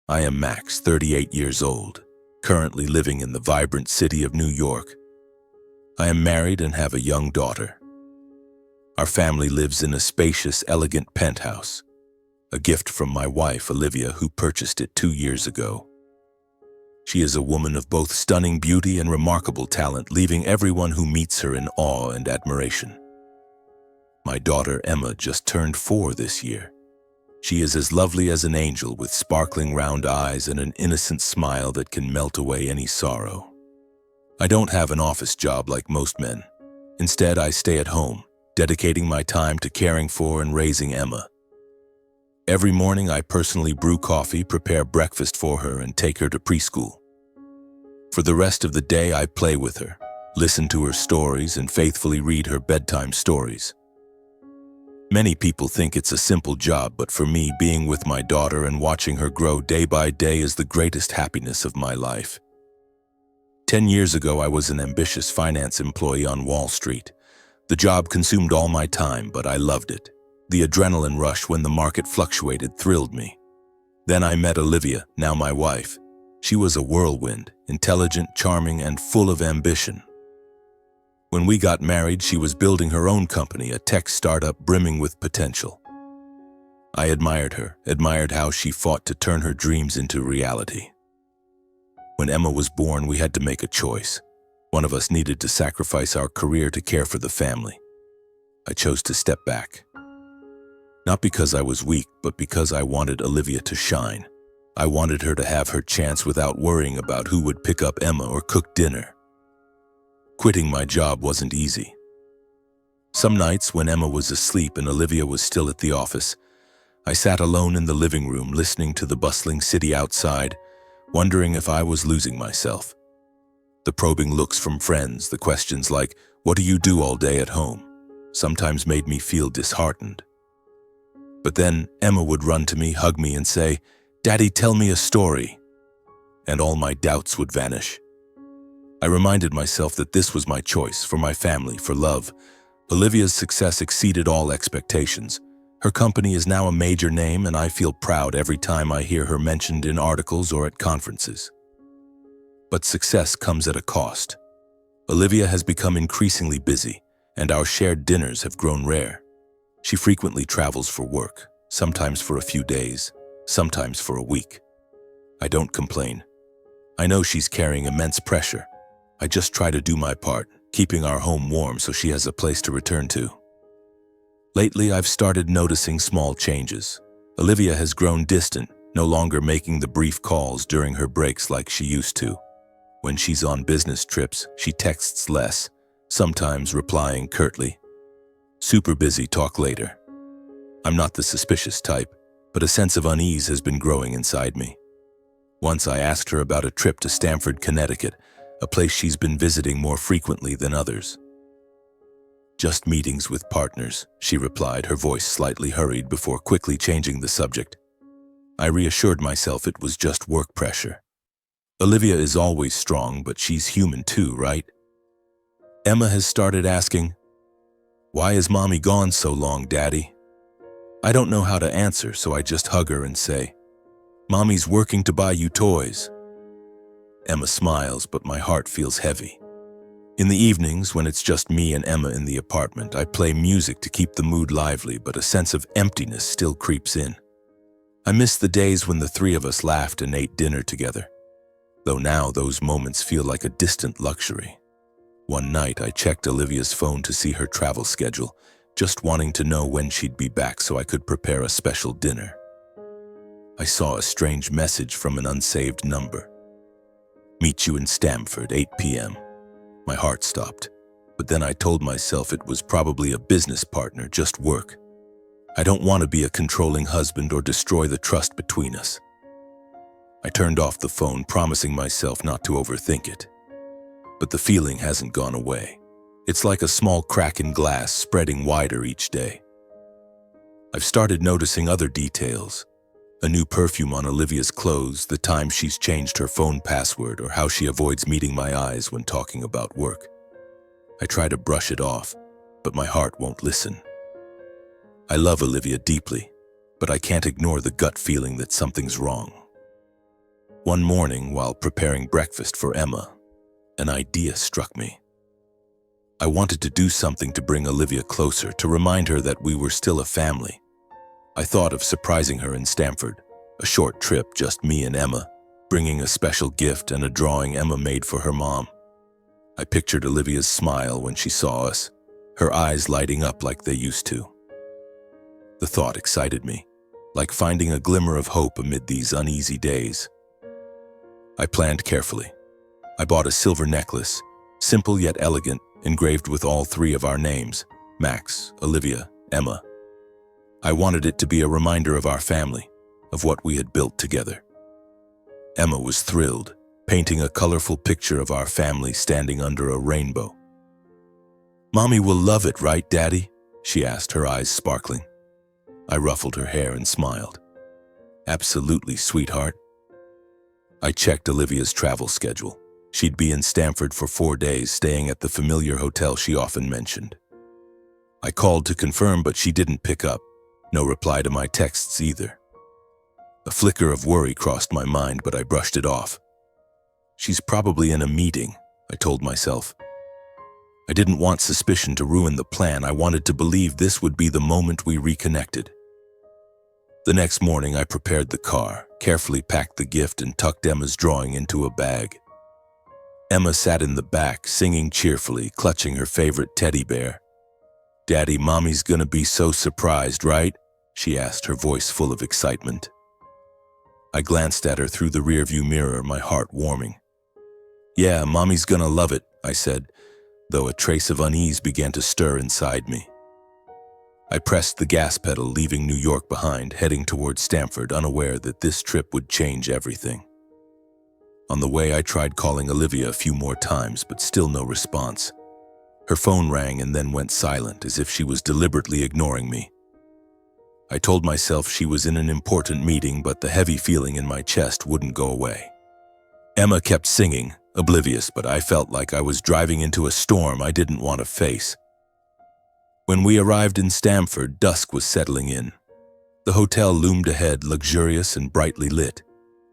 I am Max, 38 years old, currently living in the vibrant city of New York. I am married and have a young daughter. Our family lives in a spacious, elegant penthouse, a gift from my wife, Olivia, who purchased it 2 years ago. She is a woman of both stunning beauty and remarkable talent, leaving everyone who meets her in awe and admiration. My daughter, Emma, just turned 4 this year. She is as lovely as an angel with sparkling round eyes and an innocent smile that can melt away any sorrow. I don't have an office job like most men. Instead, I stay at home, dedicating my time to caring for and raising Emma. Every morning, I personally brew coffee, prepare breakfast for her, and take her to preschool. For the rest of the day, I play with her, listen to her stories, and faithfully read her bedtime stories. Many people think it's a simple job, but for me, being with my daughter and watching her grow day by day is the greatest happiness of my life. 10 years ago, I was an ambitious finance employee on Wall Street. The job consumed all my time, but I loved it. The adrenaline rush when the market fluctuated thrilled me. Then I met Olivia, now my wife. She was a whirlwind, intelligent, charming, and full of ambition. When we got married, she was building her own company, a tech startup brimming with potential. I admired her, admired how she fought to turn her dreams into reality. When Emma was born, we had to make a choice. One of us needed to sacrifice our career to care for the family. I chose to step back. Not because I was weak, but because I wanted Olivia to shine. I wanted her to have her chance without worrying about who would pick up Emma or cook dinner. Quitting my job wasn't easy. Some nights when Emma was asleep and Olivia was still at the office, I sat alone in the living room listening to the bustling city outside, wondering if I was losing myself. The probing looks from friends, the questions like, "What do you do all day at home?" sometimes made me feel disheartened. But then Emma would run to me, hug me, and say, "Daddy, tell me a story." And all my doubts would vanish. I reminded myself that this was my choice, for my family, for love. Olivia's success exceeded all expectations. Her company is now a major name, and I feel proud every time I hear her mentioned in articles or at conferences. But success comes at a cost. Olivia has become increasingly busy, and our shared dinners have grown rare. She frequently travels for work, sometimes for a few days, sometimes for a week. I don't complain. I know she's carrying immense pressure. I just try to do my part, keeping our home warm so she has a place to return to. Lately, I've started noticing small changes. Olivia has grown distant, no longer making the brief calls during her breaks like she used to. When she's on business trips, she texts less, sometimes replying curtly, "Super busy, talk later." I'm not the suspicious type, but a sense of unease has been growing inside me. Once I asked her about a trip to Stamford, Connecticut, a place she's been visiting more frequently than others. "Just meetings with partners," she replied, her voice slightly hurried before quickly changing the subject. I reassured myself it was just work pressure. Olivia is always strong, but she's human too, right? Emma has started asking, "Why is Mommy gone so long, Daddy?" I don't know how to answer, so I just hug her and say, "Mommy's working to buy you toys." Emma smiles, but my heart feels heavy. In the evenings, when it's just me and Emma in the apartment, I play music to keep the mood lively, but a sense of emptiness still creeps in. I miss the days when the 3 of us laughed and ate dinner together, though now those moments feel like a distant luxury. One night, I checked Olivia's phone to see her travel schedule, just wanting to know when she'd be back so I could prepare a special dinner. I saw a strange message from an unsaved number. "Meet you in Stamford, 8 p.m. My heart stopped, but then I told myself it was probably a business partner, just work. I don't want to be a controlling husband or destroy the trust between us. I turned off the phone, promising myself not to overthink it. But the feeling hasn't gone away. It's like a small crack in glass spreading wider each day. I've started noticing other details. A new perfume on Olivia's clothes, the time she's changed her phone password, or how she avoids meeting my eyes when talking about work. I try to brush it off, but my heart won't listen. I love Olivia deeply, but I can't ignore the gut feeling that something's wrong. One morning, while preparing breakfast for Emma, an idea struck me. I wanted to do something to bring Olivia closer, to remind her that we were still a family. I thought of surprising her in Stamford, a short trip, just me and Emma, bringing a special gift and a drawing Emma made for her mom. I pictured Olivia's smile when she saw us, her eyes lighting up like they used to. The thought excited me, like finding a glimmer of hope amid these uneasy days. I planned carefully. I bought a silver necklace, simple yet elegant, engraved with all three of our names, Max, Olivia, Emma. I wanted it to be a reminder of our family, of what we had built together. Emma was thrilled, painting a colorful picture of our family standing under a rainbow. "Mommy will love it, right, Daddy?" she asked, her eyes sparkling. I ruffled her hair and smiled. "Absolutely, sweetheart." I checked Olivia's travel schedule. She'd be in Stamford for 4 days, staying at the familiar hotel she often mentioned. I called to confirm, but she didn't pick up. No reply to my texts either. A flicker of worry crossed my mind, but I brushed it off. She's probably in a meeting, I told myself. I didn't want suspicion to ruin the plan. I wanted to believe this would be the moment we reconnected. The next morning, I prepared the car, carefully packed the gift, and tucked Emma's drawing into a bag. Emma sat in the back, singing cheerfully, clutching her favorite teddy bear. "Daddy, Mommy's gonna be so surprised, right?" she asked, her voice full of excitement. I glanced at her through the rearview mirror, my heart warming. "Yeah, Mommy's gonna love it," I said, though a trace of unease began to stir inside me. I pressed the gas pedal, leaving New York behind, heading towards Stamford, unaware that this trip would change everything. On the way, I tried calling Olivia a few more times, but still no response. Her phone rang and then went silent, as if she was deliberately ignoring me. I told myself she was in an important meeting, but the heavy feeling in my chest wouldn't go away. Emma kept singing, oblivious, but I felt like I was driving into a storm I didn't want to face. When we arrived in Stamford, dusk was settling in. The hotel loomed ahead, luxurious and brightly lit.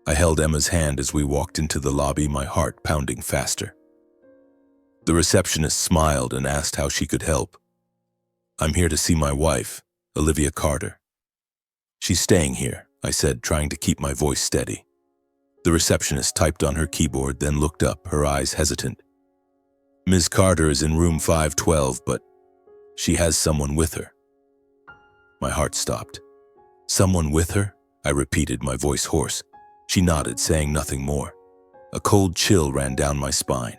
I held Emma's hand as we walked into the lobby, my heart pounding faster. The receptionist smiled and asked how she could help. "I'm here to see my wife, Olivia Carter." "She's staying here," I said, trying to keep my voice steady. The receptionist typed on her keyboard, then looked up, her eyes hesitant. "Ms. Carter is in room 512, but she has someone with her." My heart stopped. "Someone with her?" I repeated, my voice hoarse. She nodded, saying nothing more. A cold chill ran down my spine.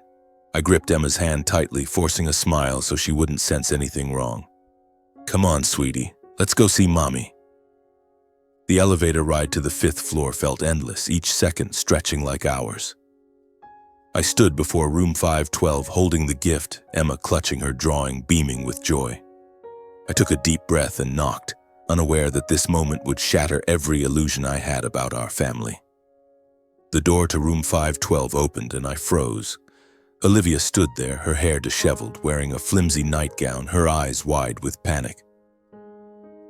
I gripped Emma's hand tightly, forcing a smile so she wouldn't sense anything wrong. "Come on, sweetie. Let's go see Mommy." The elevator ride to the 5th floor felt endless, each second stretching like hours. I stood before room 512, holding the gift, Emma clutching her drawing, beaming with joy. I took a deep breath and knocked, unaware that this moment would shatter every illusion I had about our family. The door to room 512 opened and I froze. Olivia stood there, her hair disheveled, wearing a flimsy nightgown, her eyes wide with panic.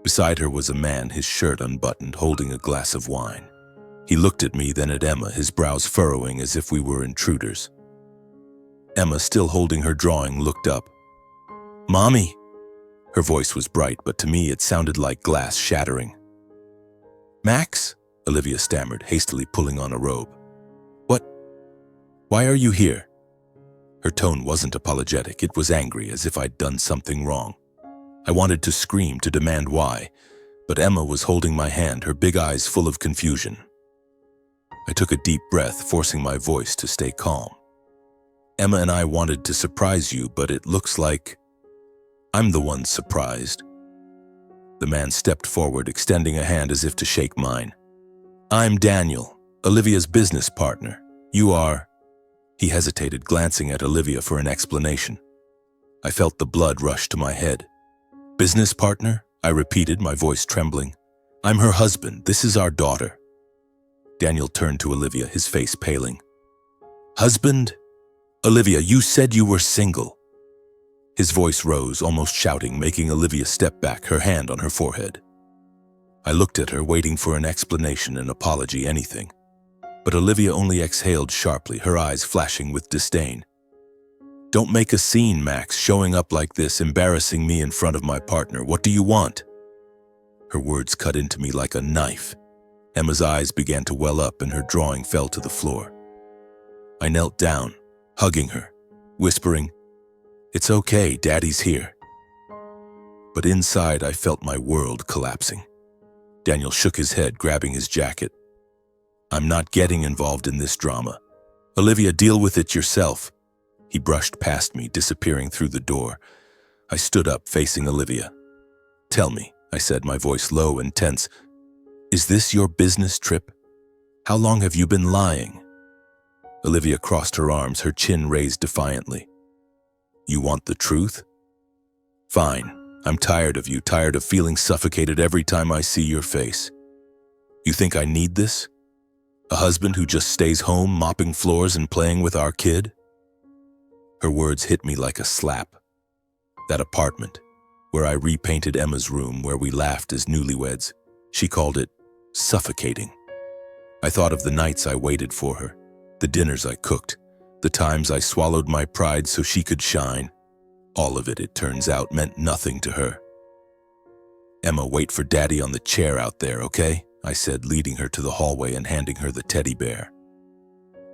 Beside her was a man, his shirt unbuttoned, holding a glass of wine. He looked at me, then at Emma, his brows furrowing as if we were intruders. Emma, still holding her drawing, looked up. "Mommy!" Her voice was bright, but to me it sounded like glass shattering. "Max?" Olivia stammered, hastily pulling on a robe. "What? Why are you here?" Her tone wasn't apologetic, it was angry, as if I'd done something wrong. I wanted to scream, to demand why, but Emma was holding my hand, her big eyes full of confusion. I took a deep breath, forcing my voice to stay calm. "Emma and I wanted to surprise you, but it looks like I'm the one surprised." The man stepped forward, extending a hand as if to shake mine. "I'm Daniel, Olivia's business partner. You are..." He hesitated, glancing at Olivia for an explanation. I felt the blood rush to my head. "Business partner?" I repeated, my voice trembling. "I'm her husband. This is our daughter." Daniel turned to Olivia, his face paling. "Husband? Olivia, you said you were single." His voice rose, almost shouting, making Olivia step back, her hand on her forehead. I looked at her, waiting for an explanation, an apology, anything. But Olivia only exhaled sharply, her eyes flashing with disdain. "Don't make a scene, Max, showing up like this, embarrassing me in front of my partner. What do you want?" Her words cut into me like a knife. Emma's eyes began to well up and her drawing fell to the floor. I knelt down, hugging her, whispering, "It's okay, Daddy's here." But inside I felt my world collapsing. Daniel shook his head, grabbing his jacket. "I'm not getting involved in this drama. Olivia, deal with it yourself." He brushed past me, disappearing through the door. I stood up, facing Olivia. "Tell me," I said, my voice low and tense, "is this your business trip? How long have you been lying?" Olivia crossed her arms, her chin raised defiantly. "You want the truth? Fine. I'm tired of you, tired of feeling suffocated every time I see your face. You think I need this? A husband who just stays home, mopping floors and playing with our kid?" Her words hit me like a slap. That apartment, where I repainted Emma's room, where we laughed as newlyweds, she called it suffocating. I thought of the nights I waited for her, the dinners I cooked, the times I swallowed my pride so she could shine. All of it turns out, meant nothing to her. "Emma, wait for Daddy on the chair out there, okay?" I said, leading her to the hallway and handing her the teddy bear.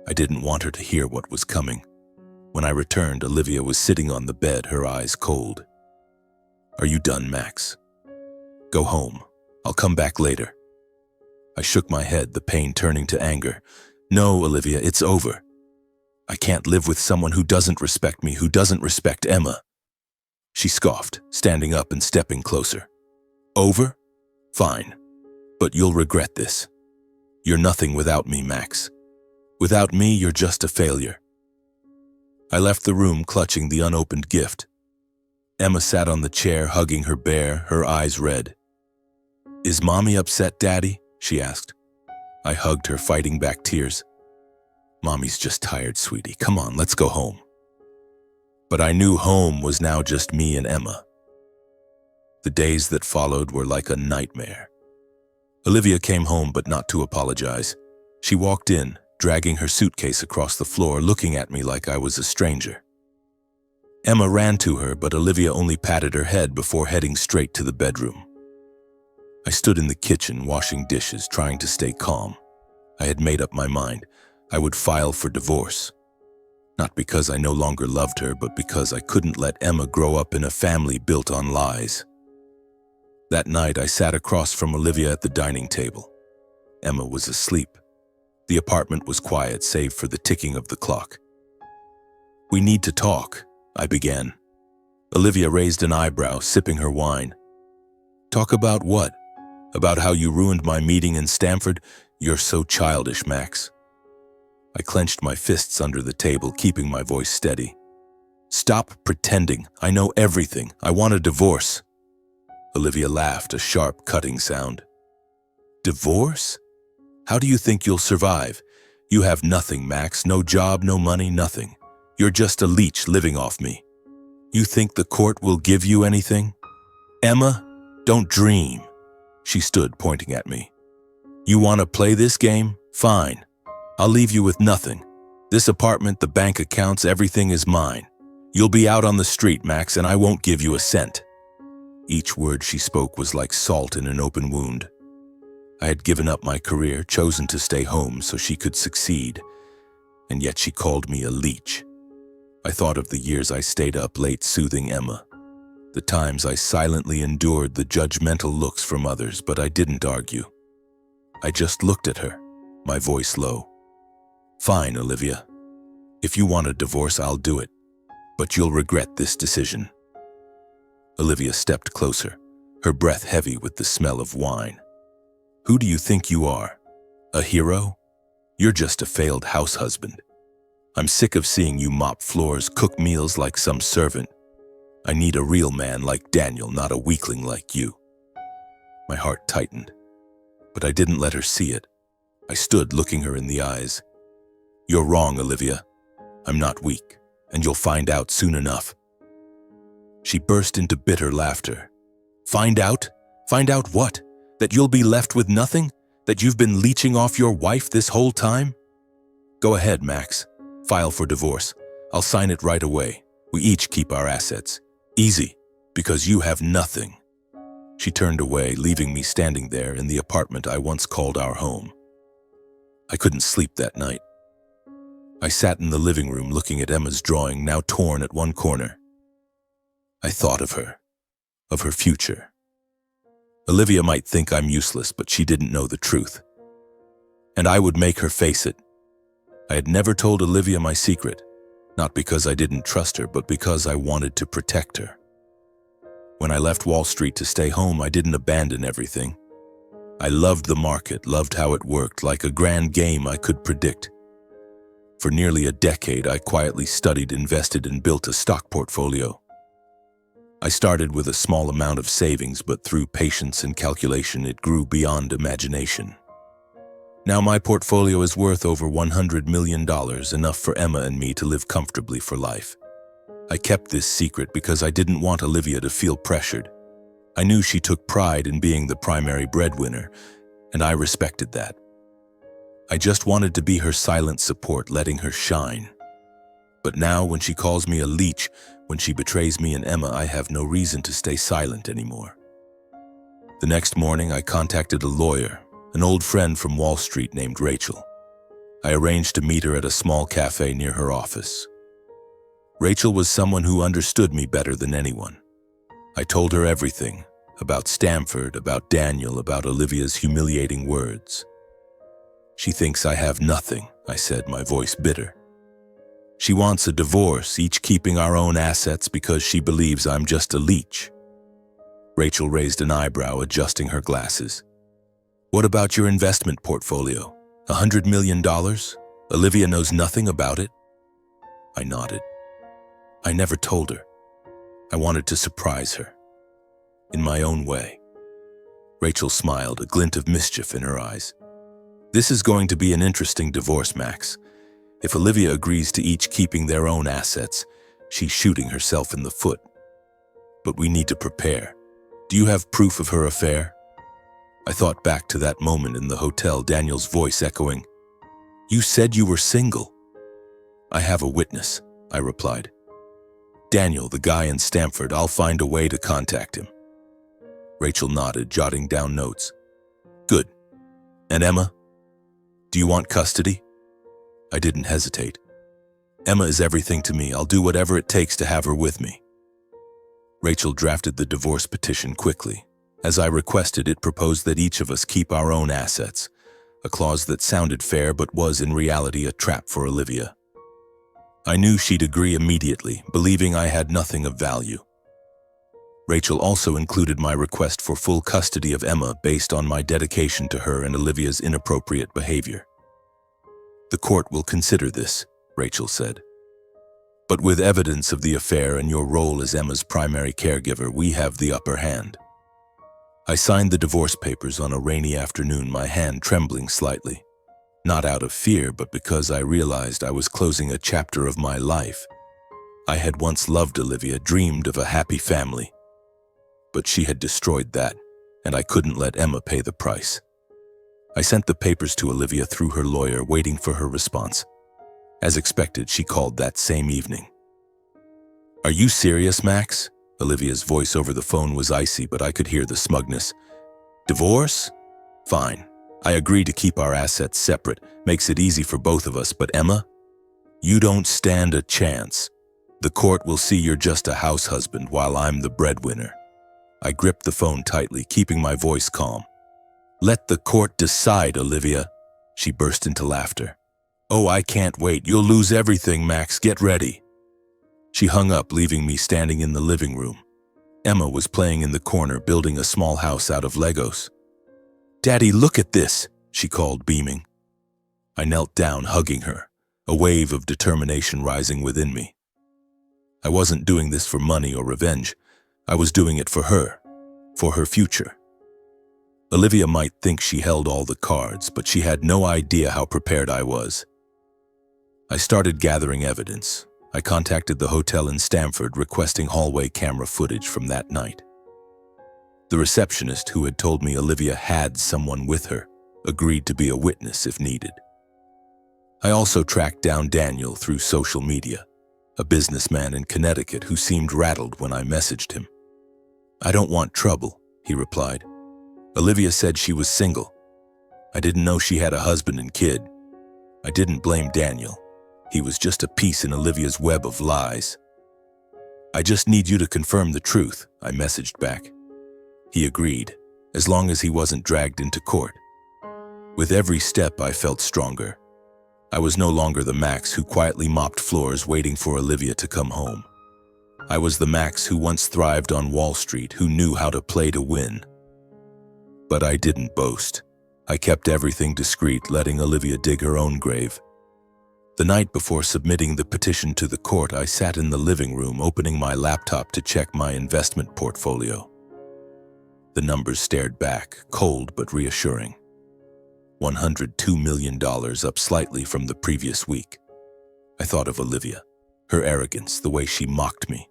I didn't want her to hear what was coming. When I returned, Olivia was sitting on the bed, her eyes cold. "Are you done, Max? Go home. I'll come back later." I shook my head, the pain turning to anger. "No, Olivia, it's over. I can't live with someone who doesn't respect me, who doesn't respect Emma." She scoffed, standing up and stepping closer. "Over? Fine. But you'll regret this. You're nothing without me, Max. Without me, you're just a failure." I left the room clutching the unopened gift. Emma sat on the chair, hugging her bear, her eyes red. "Is Mommy upset, Daddy?" she asked. I hugged her, fighting back tears. "Mommy's just tired, sweetie. Come on, let's go home." But I knew home was now just me and Emma. The days that followed were like a nightmare. Olivia came home, but not to apologize. She walked in, dragging her suitcase across the floor, looking at me like I was a stranger. Emma ran to her, but Olivia only patted her head before heading straight to the bedroom. I stood in the kitchen, washing dishes, trying to stay calm. I had made up my mind. I would file for divorce. Not because I no longer loved her, but because I couldn't let Emma grow up in a family built on lies. That night, I sat across from Olivia at the dining table. Emma was asleep. The apartment was quiet, save for the ticking of the clock. "We need to talk," I began. Olivia raised an eyebrow, sipping her wine. "Talk about what? About how you ruined my meeting in Stamford? You're so childish, Max." I clenched my fists under the table, keeping my voice steady. "Stop pretending. I know everything. I want a divorce." Olivia laughed, a sharp, cutting sound. "Divorce? How do you think you'll survive? You have nothing, Max. No job, no money, nothing. You're just a leech living off me. You think the court will give you anything? Emma, don't dream." She stood, pointing at me. "You want to play this game? Fine. I'll leave you with nothing. This apartment, the bank accounts, everything is mine. You'll be out on the street, Max, and I won't give you a cent." Each word she spoke was like salt in an open wound. I had given up my career, chosen to stay home so she could succeed, and yet she called me a leech. I thought of the years I stayed up late soothing Emma, the times I silently endured the judgmental looks from others, but I didn't argue. I just looked at her, my voice low. "Fine, Olivia. If you want a divorce, I'll do it, but you'll regret this decision." Olivia stepped closer, her breath heavy with the smell of wine. "Who do you think you are? A hero? You're just a failed house husband. I'm sick of seeing you mop floors, cook meals like some servant. I need a real man like Daniel, not a weakling like you." My heart tightened, but I didn't let her see it. I stood looking her in the eyes. "You're wrong, Olivia. I'm not weak, and you'll find out soon enough." She burst into bitter laughter. "Find out? Find out what? That you'll be left with nothing? That you've been leeching off your wife this whole time? Go ahead, Max. File for divorce. I'll sign it right away. We each keep our assets. Easy, because you have nothing. She turned away, leaving me standing there in the apartment I once called our home. I couldn't sleep that night. I sat in the living room looking at Emma's drawing, now torn at one corner. I thought of her future. Olivia might think I'm useless, but she didn't know the truth. And I would make her face it. I had never told Olivia my secret, not because I didn't trust her, but because I wanted to protect her. When I left Wall Street to stay home, I didn't abandon everything. I loved the market, loved how it worked, like a grand game I could predict. For nearly a decade, I quietly studied, invested, and built a stock portfolio. I started with a small amount of savings, but through patience and calculation, it grew beyond imagination. Now my portfolio is worth over $100 million, enough for Emma and me to live comfortably for life. I kept this secret because I didn't want Olivia to feel pressured. I knew she took pride in being the primary breadwinner, and I respected that. I just wanted to be her silent support, letting her shine. But now, when she calls me a leech, when she betrays me and Emma, I have no reason to stay silent anymore. The next morning, I contacted a lawyer, an old friend from Wall Street named Rachel. I arranged to meet her at a small cafe near her office. Rachel was someone who understood me better than anyone. I told her everything, about Stanford, about Daniel, about Olivia's humiliating words. She thinks I have nothing, I said, my voice bitter. She wants a divorce, each keeping our own assets because she believes I'm just a leech. Rachel raised an eyebrow, adjusting her glasses. What about your investment portfolio? $100 million? Olivia knows nothing about it? I nodded. I never told her. I wanted to surprise her. In my own way. Rachel smiled, a glint of mischief in her eyes. This is going to be an interesting divorce, Max. If Olivia agrees to each keeping their own assets, she's shooting herself in the foot. But we need to prepare. Do you have proof of her affair? I thought back to that moment in the hotel, Daniel's voice echoing, "You said you were single." I have a witness, I replied. Daniel, the guy in Stanford. I'll find a way to contact him. Rachel nodded, jotting down notes. Good. And Emma? Do you want custody? I didn't hesitate. Emma is everything to me. I'll do whatever it takes to have her with me. Rachel drafted the divorce petition quickly. As I requested, it proposed that each of us keep our own assets, a clause that sounded fair but was in reality a trap for Olivia. I knew she'd agree immediately, believing I had nothing of value. Rachel also included my request for full custody of Emma based on my dedication to her and Olivia's inappropriate behavior. The court will consider this, Rachel said. But with evidence of the affair and your role as Emma's primary caregiver, we have the upper hand. I signed the divorce papers on a rainy afternoon, my hand trembling slightly. Not out of fear, but because I realized I was closing a chapter of my life. I had once loved Olivia, dreamed of a happy family. But she had destroyed that, and I couldn't let Emma pay the price. I sent the papers to Olivia through her lawyer, waiting for her response. As expected, she called that same evening. Are you serious, Max? Olivia's voice over the phone was icy, but I could hear the smugness. Divorce? Fine. I agree to keep our assets separate. Makes it easy for both of us, but Emma? You don't stand a chance. The court will see you're just a house husband while I'm the breadwinner. I gripped the phone tightly, keeping my voice calm. Let the court decide, Olivia. She burst into laughter. Oh, I can't wait. You'll lose everything, Max. Get ready. She hung up, leaving me standing in the living room. Emma was playing in the corner, building a small house out of Legos. Daddy, look at this, she called, beaming. I knelt down, hugging her, a wave of determination rising within me. I wasn't doing this for money or revenge. I was doing it for her future. Olivia might think she held all the cards, but she had no idea how prepared I was. I started gathering evidence. I contacted the hotel in Stanford, requesting hallway camera footage from that night. The receptionist, who had told me Olivia had someone with her, agreed to be a witness if needed. I also tracked down Daniel through social media, a businessman in Connecticut who seemed rattled when I messaged him. "I don't want trouble," he replied. "Olivia said she was single. I didn't know she had a husband and kid." I didn't blame Daniel. He was just a piece in Olivia's web of lies. "I just need you to confirm the truth," I messaged back. He agreed, as long as he wasn't dragged into court. With every step, I felt stronger. I was no longer the Max who quietly mopped floors waiting for Olivia to come home. I was the Max who once thrived on Wall Street, who knew how to play to win. But I didn't boast. I kept everything discreet, letting Olivia dig her own grave. The night before submitting the petition to the court, I sat in the living room, opening my laptop to check my investment portfolio. The numbers stared back, cold but reassuring. $102 million, up slightly from the previous week. I thought of Olivia, her arrogance, the way she mocked me.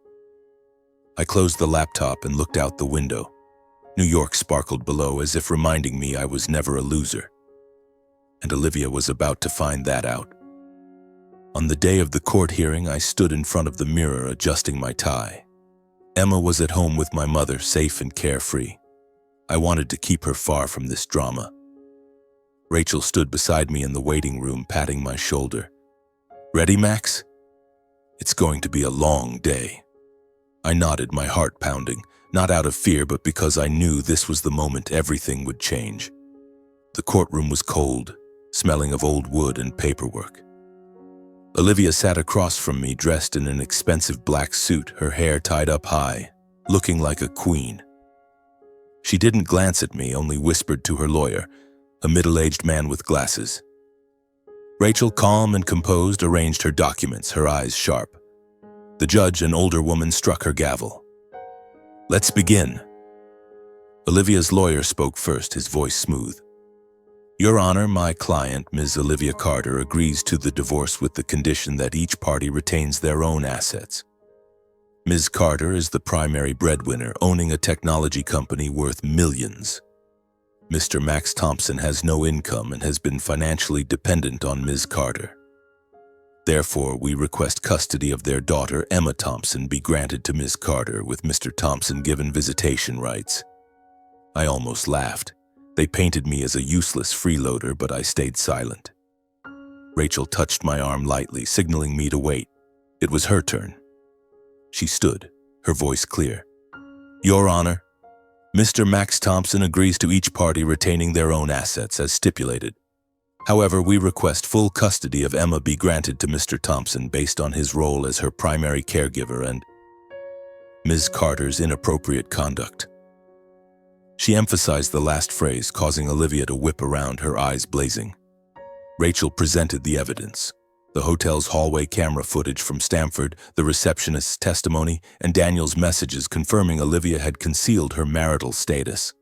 I closed the laptop and looked out the window. New York sparkled below, as if reminding me I was never a loser. And Olivia was about to find that out. On the day of the court hearing, I stood in front of the mirror adjusting my tie. Emma was at home with my mother, safe and carefree. I wanted to keep her far from this drama. Rachel stood beside me in the waiting room, patting my shoulder. "Ready, Max? It's going to be a long day." I nodded, my heart pounding, not out of fear, but because I knew this was the moment everything would change. The courtroom was cold, smelling of old wood and paperwork. Olivia sat across from me, dressed in an expensive black suit, her hair tied up high, looking like a queen. She didn't glance at me, only whispered to her lawyer, a middle-aged man with glasses. Rachel, calm and composed, arranged her documents, her eyes sharp. The judge, an older woman, struck her gavel. "Let's begin." Olivia's lawyer spoke first, his voice smooth. "Your Honor, my client, Ms. Olivia Carter, agrees to the divorce with the condition that each party retains their own assets. Ms. Carter is the primary breadwinner, owning a technology company worth millions. Mr. Max Thompson has no income and has been financially dependent on Ms. Carter. Therefore, we request custody of their daughter, Emma Thompson, be granted to Ms. Carter, with Mr. Thompson given visitation rights." I almost laughed. They painted me as a useless freeloader, but I stayed silent. Rachel touched my arm lightly, signaling me to wait. It was her turn. She stood, her voice clear. "Your Honor, Mr. Max Thompson agrees to each party retaining their own assets as stipulated. However, we request full custody of Emma be granted to Mr. Thompson based on his role as her primary caregiver and Ms. Carter's inappropriate conduct." She emphasized the last phrase, causing Olivia to whip around, her eyes blazing. Rachel presented the evidence. The hotel's hallway camera footage from Stamford, the receptionist's testimony, and Daniel's messages confirming Olivia had concealed her marital status.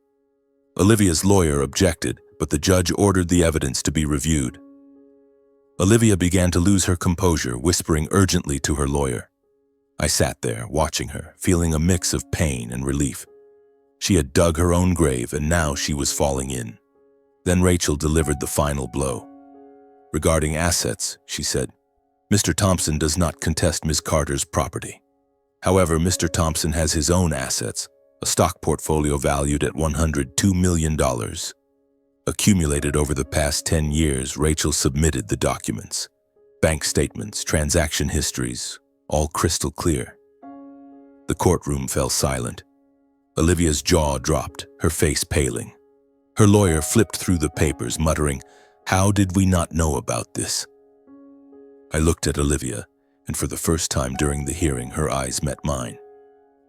Olivia's lawyer objected, but the judge ordered the evidence to be reviewed. Olivia began to lose her composure, whispering urgently to her lawyer. I sat there, watching her, feeling a mix of pain and relief. She had dug her own grave, and now she was falling in. Then Rachel delivered the final blow. "Regarding assets," she said, "Mr. Thompson does not contest Ms. Carter's property. However, Mr. Thompson has his own assets, a stock portfolio valued at $102 million. Accumulated over the past 10 years, Rachel submitted the documents. Bank statements, transaction histories, all crystal clear. The courtroom fell silent. Olivia's jaw dropped, her face paling. Her lawyer flipped through the papers, muttering, "How did we not know about this?" I looked at Olivia, and for the first time during the hearing, her eyes met mine.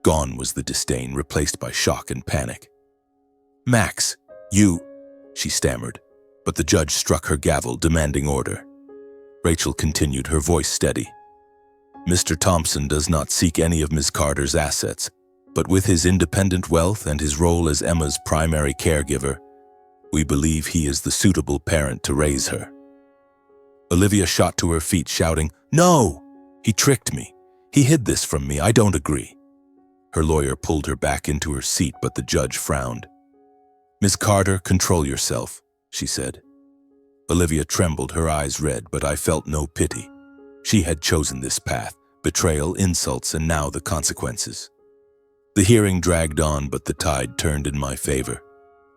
Gone was the disdain, replaced by shock and panic. "Max, you," she stammered, but the judge struck her gavel, demanding order. Rachel continued, her voice steady. "Mr. Thompson does not seek any of Ms. Carter's assets, but with his independent wealth and his role as Emma's primary caregiver, we believe he is the suitable parent to raise her." Olivia shot to her feet, shouting, "No! He tricked me. He hid this from me. I don't agree." Her lawyer pulled her back into her seat, but the judge frowned. "Ms. Carter, control yourself," she said. Olivia trembled, her eyes red, but I felt no pity. She had chosen this path, betrayal, insults, and now the consequences. The hearing dragged on, but the tide turned in my favor.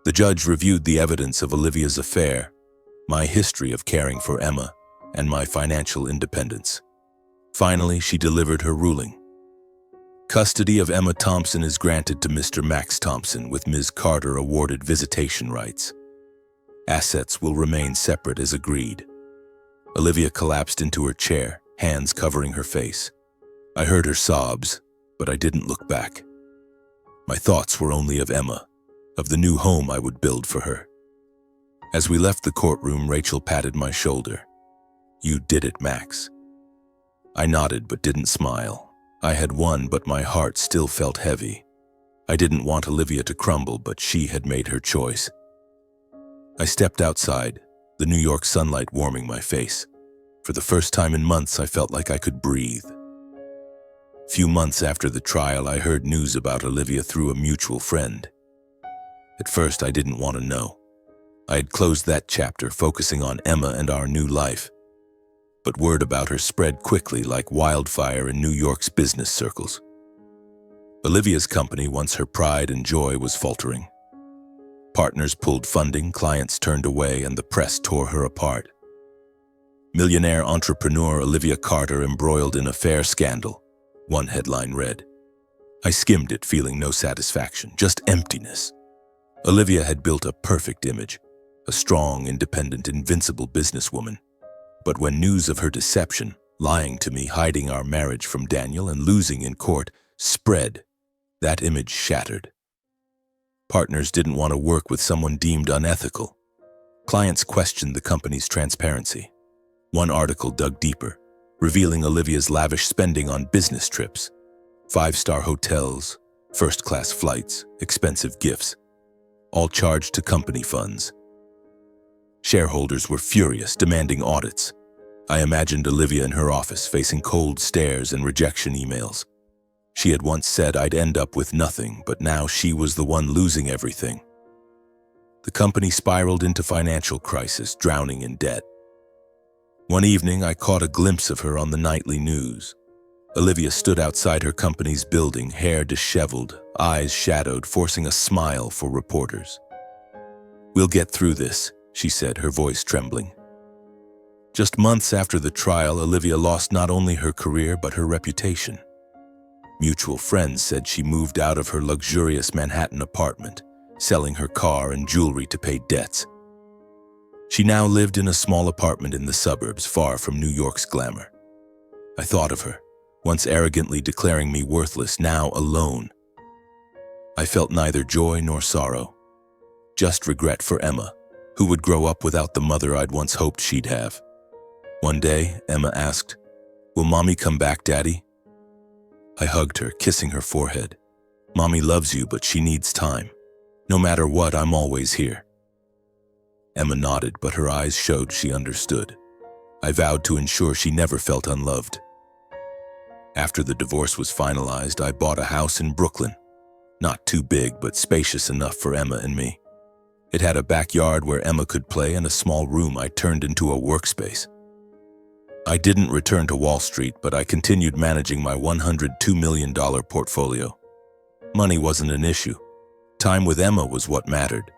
The judge reviewed the evidence of Olivia's affair, my history of caring for Emma, and my financial independence. Finally, she delivered her ruling. Custody of Emma Thompson is granted to Mr. Max Thompson, with Ms. Carter awarded visitation rights. Assets will remain separate as agreed. Olivia collapsed into her chair, hands covering her face. I heard her sobs, but I didn't look back. My thoughts were only of Emma, of the new home I would build for her. As we left the courtroom, Rachel patted my shoulder. "You did it, Max." I nodded but didn't smile. I had won, but my heart still felt heavy. I didn't want Olivia to crumble, but she had made her choice. I stepped outside, the New York sunlight warming my face. For the first time in months, I felt like I could breathe. Few months after the trial, I heard news about Olivia through a mutual friend. At first, I didn't want to know. I had closed that chapter, focusing on Emma and our new life. But word about her spread quickly like wildfire in New York's business circles. Olivia's company, once her pride and joy, was faltering. Partners pulled funding, clients turned away, and the press tore her apart. Millionaire entrepreneur Olivia Carter embroiled in affair scandal, one headline read. I skimmed it, feeling no satisfaction, just emptiness. Olivia had built a perfect image, a strong, independent, invincible businesswoman. But when news of her deception, lying to me, hiding our marriage from Daniel, and losing in court, spread, that image shattered. Partners didn't want to work with someone deemed unethical. Clients questioned the company's transparency. One article dug deeper, revealing Olivia's lavish spending on business trips, 5-star hotels, first-class flights, expensive gifts, all charged to company funds. Shareholders were furious, demanding audits. I imagined Olivia in her office, facing cold stares and rejection emails. She had once said I'd end up with nothing, but now she was the one losing everything. The company spiraled into financial crisis, drowning in debt. One evening, I caught a glimpse of her on the nightly news. Olivia stood outside her company's building, hair disheveled, eyes shadowed, forcing a smile for reporters. "We'll get through this," she said, her voice trembling. Just months after the trial, Olivia lost not only her career but her reputation. Mutual friends said she moved out of her luxurious Manhattan apartment, selling her car and jewelry to pay debts. She now lived in a small apartment in the suburbs, far from New York's glamour. I thought of her, once arrogantly declaring me worthless, now alone. I felt neither joy nor sorrow, just regret for Emma, who would grow up without the mother I'd once hoped she'd have. One day, Emma asked, "Will Mommy come back, Daddy?" I hugged her, kissing her forehead. "Mommy loves you, but she needs time. No matter what, I'm always here." Emma nodded, but her eyes showed she understood. I vowed to ensure she never felt unloved. After the divorce was finalized, I bought a house in Brooklyn. Not too big, but spacious enough for Emma and me. It had a backyard where Emma could play and a small room I turned into a workspace. I didn't return to Wall Street, but I continued managing my $102 million portfolio. Money wasn't an issue. Time with Emma was what mattered.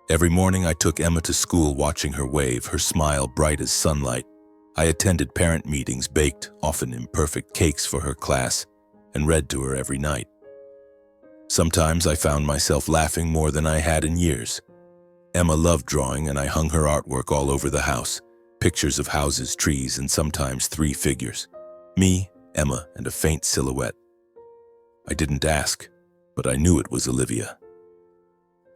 Every morning I took Emma to school, watching her wave, her smile bright as sunlight. I attended parent meetings, baked, often imperfect, cakes for her class, and read to her every night. Sometimes I found myself laughing more than I had in years. Emma loved drawing, and I hung her artwork all over the house. Pictures of houses, trees, and sometimes 3 figures. Me, Emma, and a faint silhouette. I didn't ask, but I knew it was Olivia.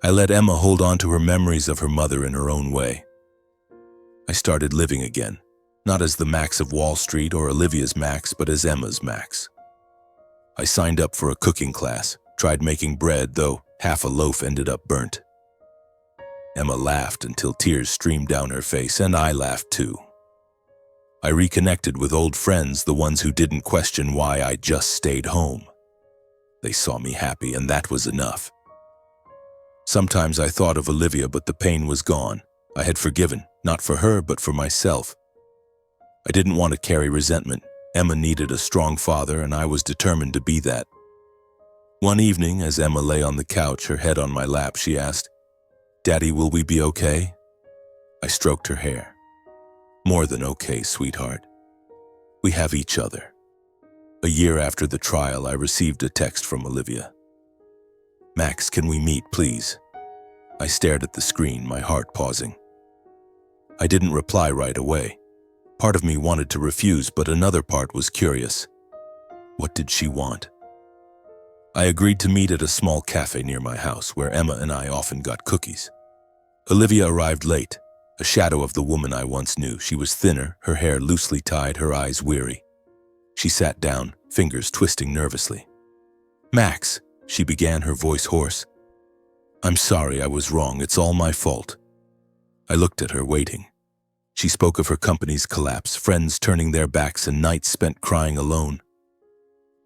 I let Emma hold on to her memories of her mother in her own way. I started living again, not as the Max of Wall Street or Olivia's Max, but as Emma's Max. I signed up for a cooking class, tried making bread, though half a loaf ended up burnt. Emma laughed until tears streamed down her face, and I laughed too. I reconnected with old friends, the ones who didn't question why I just stayed home. They saw me happy, and that was enough. Sometimes I thought of Olivia, but the pain was gone. I had forgiven, not for her, but for myself. I didn't want to carry resentment. Emma needed a strong father, and I was determined to be that. One evening, as Emma lay on the couch, her head on my lap, she asked, "Daddy, will we be okay?" I stroked her hair. "More than okay, sweetheart. We have each other." A year after the trial, I received a text from Olivia. "Max, can we meet, please?" I stared at the screen, my heart pausing. I didn't reply right away. Part of me wanted to refuse, but another part was curious. What did she want? I agreed to meet at a small cafe near my house, where Emma and I often got cookies. Olivia arrived late, a shadow of the woman I once knew. She was thinner, her hair loosely tied, her eyes weary. She sat down, fingers twisting nervously. "Max," she began, her voice hoarse. "I'm sorry, I was wrong. It's all my fault." I looked at her, waiting. She spoke of her company's collapse, friends turning their backs, and nights spent crying alone.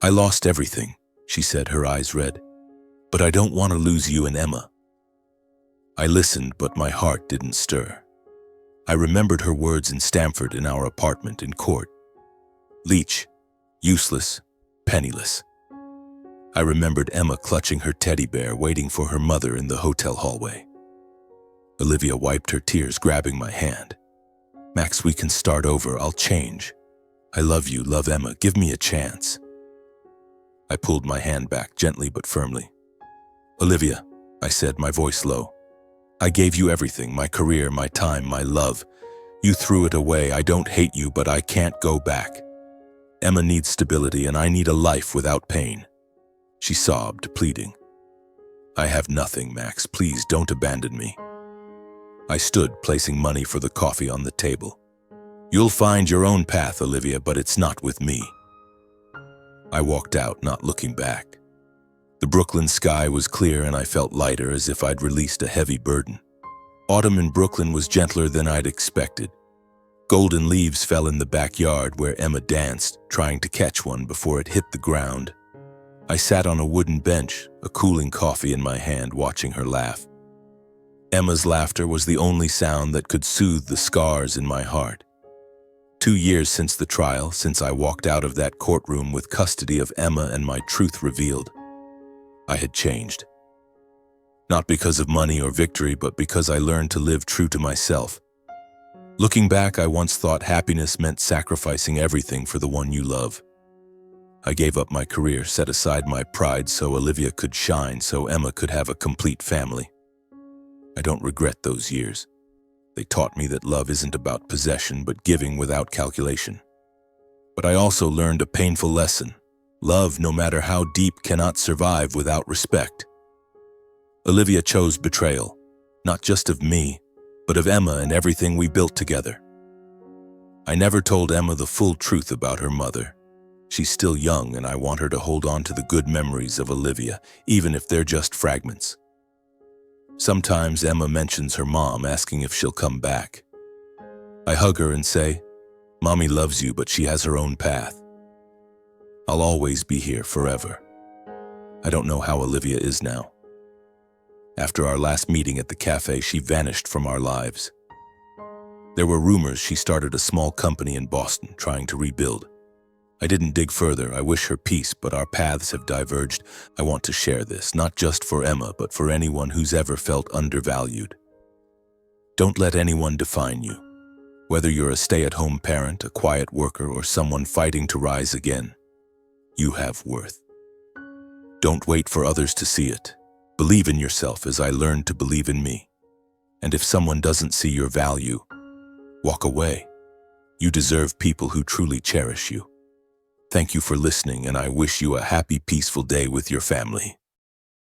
"I lost everything," she said, her eyes red. "But I don't want to lose you and Emma." I listened, but my heart didn't stir. I remembered her words in Stamford, in our apartment in court. Leech, useless, penniless. I remembered Emma clutching her teddy bear, waiting for her mother in the hotel hallway. Olivia wiped her tears, grabbing my hand. "Max, we can start over. I'll change. I love you, love Emma. Give me a chance." I pulled my hand back, gently but firmly. "Olivia," I said, my voice low. "I gave you everything, my career, my time, my love. You threw it away. I don't hate you, but I can't go back. Emma needs stability, and I need a life without pain." She sobbed, pleading. "I have nothing, Max. Please don't abandon me." I stood, placing money for the coffee on the table. "You'll find your own path, Olivia, but it's not with me." I walked out, not looking back. The Brooklyn sky was clear, and I felt lighter, as if I'd released a heavy burden. Autumn in Brooklyn was gentler than I'd expected. Golden leaves fell in the backyard where Emma danced, trying to catch one before it hit the ground. I sat on a wooden bench, a cooling coffee in my hand, watching her laugh. Emma's laughter was the only sound that could soothe the scars in my heart. 2 years since the trial, since I walked out of that courtroom with custody of Emma and my truth revealed. I had changed. Not because of money or victory, but because I learned to live true to myself. Looking back, I once thought happiness meant sacrificing everything for the one you love. I gave up my career, set aside my pride so Olivia could shine, so Emma could have a complete family. I don't regret those years. They taught me that love isn't about possession, but giving without calculation. But I also learned a painful lesson. Love, no matter how deep, cannot survive without respect. Olivia chose betrayal, not just of me, but of Emma and everything we built together. I never told Emma the full truth about her mother. She's still young, and I want her to hold on to the good memories of Olivia, even if they're just fragments. Sometimes Emma mentions her mom, asking if she'll come back. I hug her and say, "Mommy loves you, but she has her own path." I'll always be here forever. I don't know how Olivia is now. After our last meeting at the cafe, she vanished from our lives. There were rumors she started a small company in Boston, trying to rebuild. I didn't dig further. I wish her peace, but our paths have diverged. I want to share this, not just for Emma, but for anyone who's ever felt undervalued. Don't let anyone define you. Whether you're a stay-at-home parent, a quiet worker, or someone fighting to rise again, you have worth. Don't wait for others to see it. Believe in yourself as I learned to believe in me. And if someone doesn't see your value, walk away. You deserve people who truly cherish you. Thank you for listening, and I wish you a happy, peaceful day with your family.